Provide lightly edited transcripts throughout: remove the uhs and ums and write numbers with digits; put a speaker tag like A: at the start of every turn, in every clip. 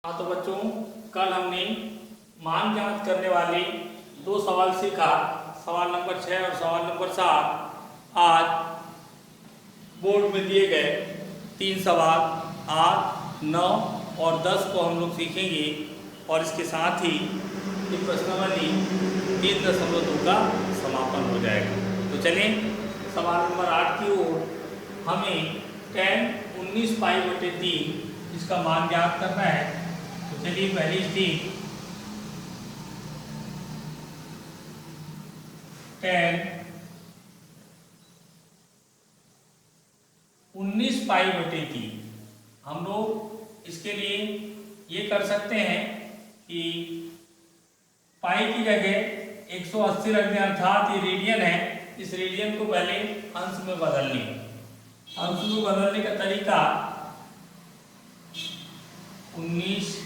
A: हाँ तो बच्चों, कल हमने मान ज्ञात करने वाले दो सवाल सीखा, सवाल नंबर 6 और सवाल नंबर 7। आज बोर्ड में दिए गए 3 सवाल 8, 9 और 10 को हम लोग सीखेंगे और इसके साथ ही ये प्रश्नावली 3.2 का समापन हो जाएगा। तो चलिए सवाल नंबर 8 की ओर। हमें tan 19 पाई बटे 3 इसका मान ज्ञात करना है। तो चलिए पहली स्थिति tan 19 पाई बटे 3। हम लोग इसके लिए ये कर सकते हैं कि पाई की जगह 180 रख दें, अर्थात ये रेडियन है। इस रेडियन को पहले अंश में बदल लें। अंश में बदलने का तरीका 19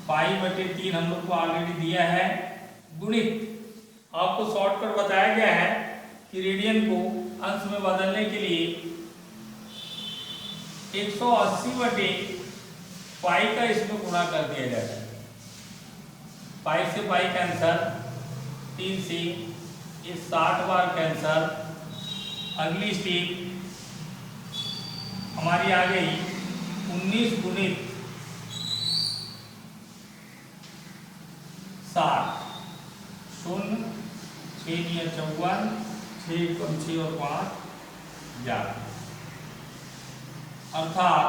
A: पाई बटे 3 हम लोग को ऑलरेडी दिया है, गुणित आपको शॉर्टकट बताया गया है कि रेडियन को अंश में बदलने के लिए 180 बटे पाई का इसमें गुणा कर दिया जाता है। पाई से पाई कैंसर, 3 से ये 60 बार कैंसर। अगली स्टेप हमारी आ गई 19 गुणित 60, 0, 6 54, 6 कम 6 और 5 11, अर्थात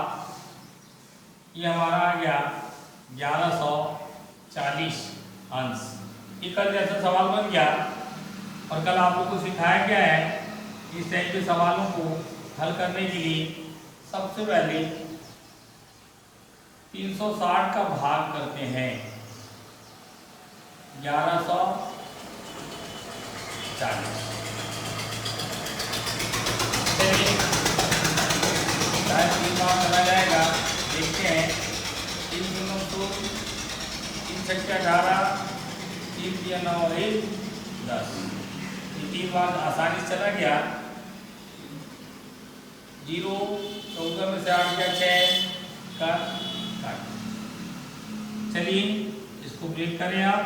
A: ये हमारा आ गया 1140 अंश। ये कल जैसा सवाल बन गया और कल आप लोगों को सिखाया गया है इस टाइप के सवालों को हल करने के लिए सबसे पहले 360 का भाग करते हैं 1140। शायद 3 बार चला जाएगा, देखते हैं। 3 दूनी 2, 3 छक्के 18, 3 तिया 9 और 1 10। ये 3 बार आसानी से चला गया। 0 14 में से 8 गया 6 का काट। चलिए इसको ब्रेक करें आप।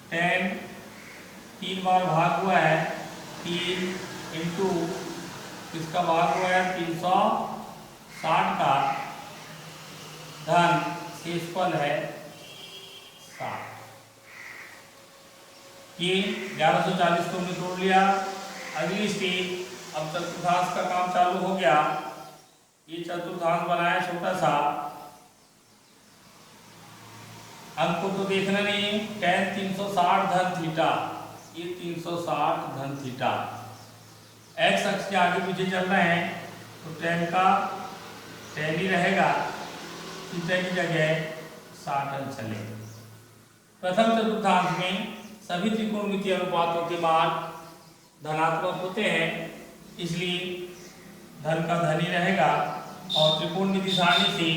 A: 10 3 बार भाग हुआ है 3 इंटू इसका भाग हुआ है 360 का धन शेषफल है 60। ये 1140 को हमने तोड़ लिया। अगली स्टेप, अब चतुर्थांश का काम चालू हो गया। ये चतुर्थांश बनाया छोटा सा, अंक को तो देखना नहीं है। tan 360 धन थीटा, ये 360 धन थीटा। x अक्ष के आगे पीछे चल रहे हैं तो tan का tan ही रहेगा, थीटा की जगह 60 अंश चलेगा। प्रथम चतुर्थांश में सभी त्रिकोणमितीय अनुपातों के मान धनात्मक होते हैं, इसलिए धन का धन ही रहेगा और त्रिकोणमिति सारणी से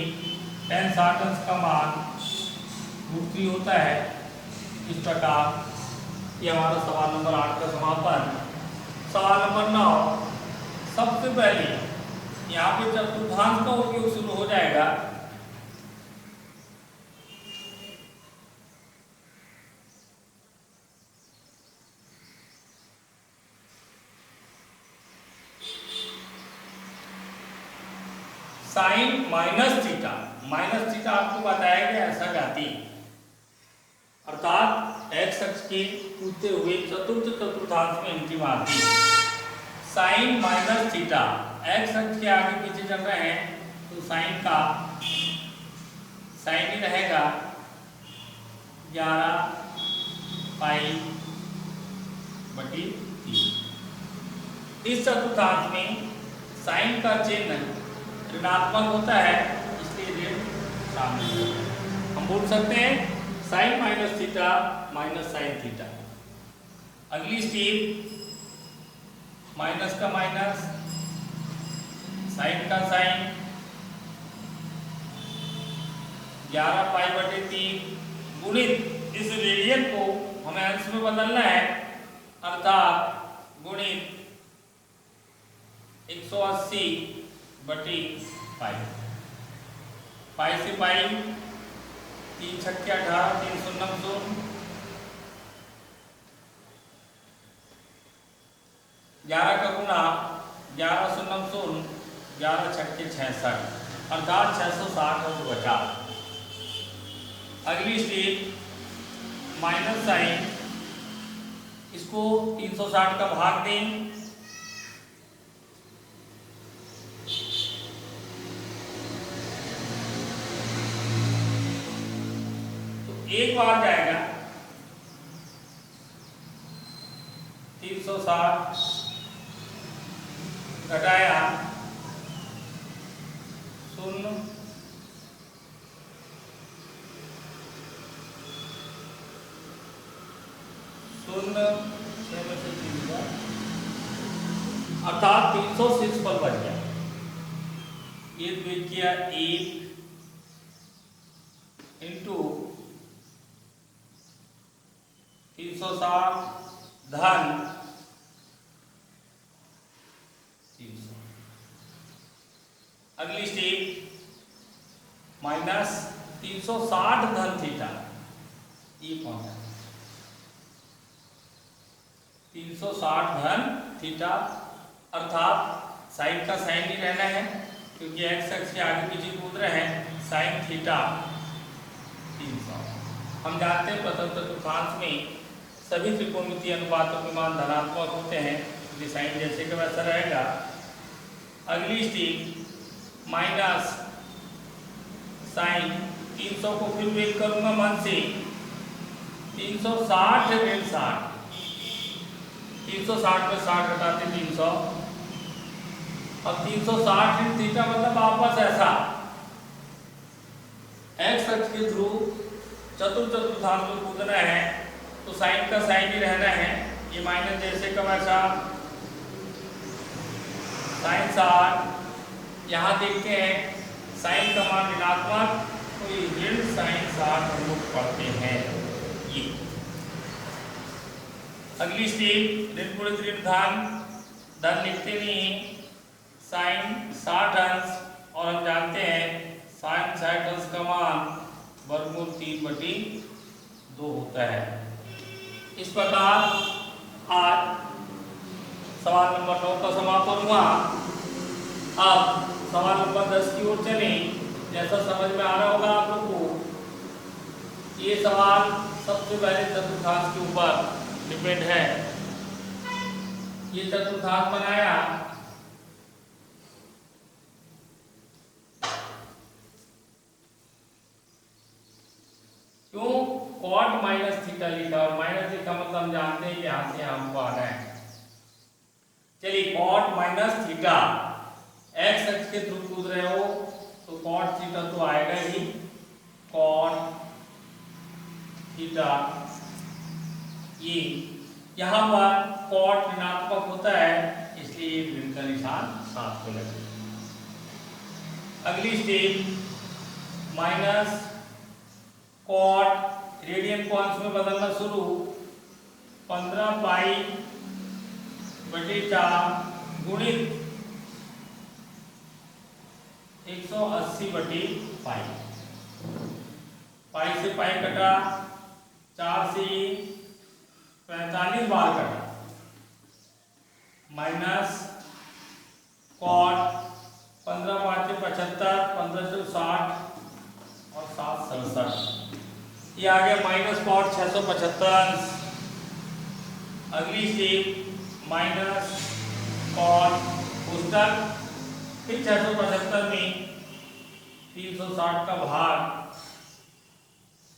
A: tan 60 अंश का मान √3 होता है। इस प्रकार ये हमारा सवाल नंबर 8 का समापन। सवाल नंबर 9, सबसे पहले यहाँ पे चतुर्थांश का उपयोग शुरू हो जाएगा। साइन माइनस थीटा आपको बताया गया ऐसा जाती, अर्थात x अक्ष के कूदते हुए चतुर्थ चतुर्थांश में अंतिम आती। साइन माइनस थीटा, x अक्ष के आगे पीछे चल रहे हैं तो साइन का साइन ही रहेगा 11 पाई बटी 3। इस चतुर्थांश में साइन का चिन्ह ऋणात्मक होता है, इसलिए ऋण शामिल है। हम बोल सकते हैं sine minus theta minus sine theta. अगली स्टेप, माइनस का माइनस, साइन का साइन, 11 पाई बटे 3 गुणित इस रेडियन को हमें अंश में बदलना है, अर्थात गुणित 180 बटी पाई। पाई से पाई तीन छक्के 18, तीन शून्य शून्य, 11 का गुना 11 शून्य शून्य, 11 छक्के 66, अर्थात 660 अंक बचा। अगली स्टेप माइनस साइन, इसको 360 का भाग दें, तो एक बार जाएगा 360 घटाया 0, अर्थात 306 पर बच गया। ये द्वित किया 1 इंटू 360 धन 300। अगली स्टेप माइनस 360 धन थीटा, ये कौन है? 360 धन थीटा, अर्थात साइन का साइन ही रहना है क्योंकि एक्स अक्ष के आगे पीछे कूद रहे हैं। Sine theta 300। हम जानते हैं प्रथम चतुर्थांश में सभी त्रिकोणमितीय अनुपातों के मान धनात्मक होते हैं, इसलिए साइन जैसे का वैसा रहेगा। अगली स्टेप माइनस साइन 300 को फिर वेट करूंगा मन से, 360 ऋण 60, 360 में 60 घटाते 300, अब 360 ऋण थीटा मतलब वापस ऐसा एक्स अक्ष के थ्रू चतुर्थांश में कूदना है, तो साइन का साइन ही रहना है। ये माइनस जैसे का वैसा साइन 60, यहाँ देखते हैं साइन का मान ऋणात्मक, तो ये ऋण साइन 60 हम लोग पढ़ते हैं। ये अगली स्टेप ऋण गुणित ऋण धन, धन लिखते नहीं, साइन 60 अंश, और हम जानते हैं साइन 60 अंश का मान वर्गमूल 3/2 होता है। इस प्रकार आज सवाल नंबर 9 का समापन हुआ। अब सवाल नंबर 10 की ओर चलें। जैसा समझ में आ रहा होगा आप लोग को, ये सवाल सबसे पहले चतुर्थांश के ऊपर डिपेंड है। ये चतुर्थांश बनाया, क्यों? कॉट माइनस थीटा लिखा, और माइनस लिखा मतलब हम जानते हैं कि यहां से हमको आना है। चलिए कॉट माइनस थीटा, एक्स अक्ष के थ्रू कूद रहे हो तो कॉट थीटा तो आएगा ही, कॉट थीटा। ये यहाँ पर कॉट ऋणात्मक होता है, इसलिए ऋण का निशान साथ को लगेगा। अगली स्टेप माइनस कॉट, रेडियन को अंश में बदलना शुरू, 15 पाई बटे 4 गुणित 180 बटे पाई। पाई से पाई कटा, 4 से 45 बार कटा, माइनस कॉट 15 5 75, 15 से 60 और 7 67, ये आ गया माइनस कॉट 675 अंश। अगली स्टेप माइनस कॉट पुस्तक, फिर 675 में 360 का भाग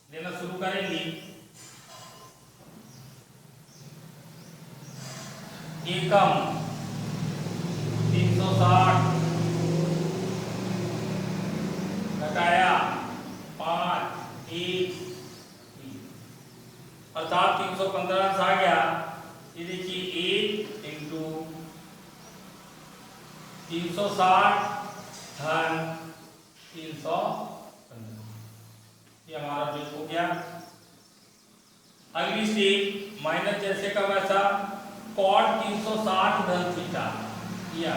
A: लेना शुरू करेंगे। एकम 360 घटाया 5 1, अर्थात 315 आ गया। ये देखिए 1 इंटू 360 धन 315, ये हमारा बिल हो गया। अगली स्टेप माइनस जैसे का वैसा, कॉट 360 धन थीटा, या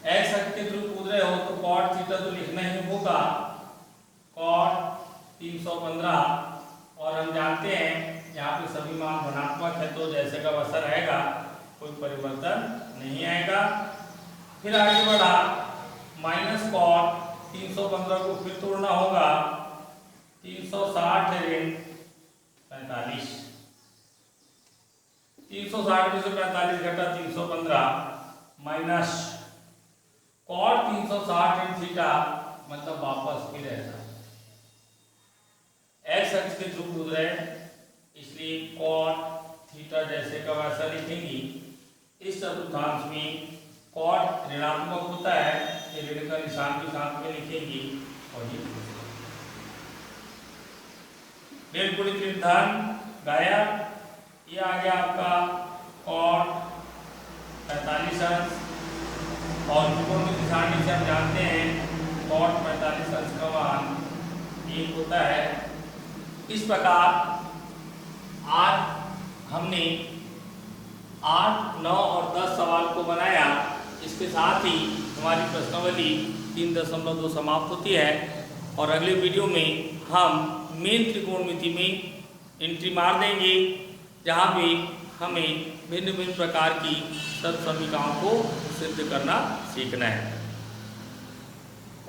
A: एक्स अक्ष के थ्रू कूद रहे हो तो कॉट थीटा तो लिखना ही होगा, कॉट 315 और हम जानते हैं यहाँ पे सभी मान धनात्मक है तो जैसे का वैसा रहेगा, कोई परिवर्तन नहीं आएगा। फिर आगे बढ़ा माइनस कॉट 315 को फिर तोड़ना होगा, 360 ऋण 45, 360 में से 45 घटा 315 माइनस कॉट 360 ऋण थीटा, मतलब वापस फिर ऐसा एक्स अक्ष के ध्रुव गुजर रहे, इसलिए कॉट थीटा जैसे का वैसा लिखेंगी। इस चतुर्थांश में कॉट ऋणात्मक होता है, ये ऋण का निशान के साथ में लिखेंगी और ये बिल्कुल धन गायब। ये आ गया आपका कॉट 45 अंश और त्रिकोण की निशानी से हम जानते हैं कॉट 45 अंश का मान 1 होता है। इस प्रकार आज हमने 8, 9 और 10 सवाल को बनाया। इसके साथ ही हमारी प्रश्नावली 3.2 समाप्त होती है और अगले वीडियो में हम मेन त्रिकोणमिति में एंट्री मार देंगे, जहाँ पे हमें भिन्न भिन्न प्रकार की समीकरणों को सिद्ध करना सीखना है।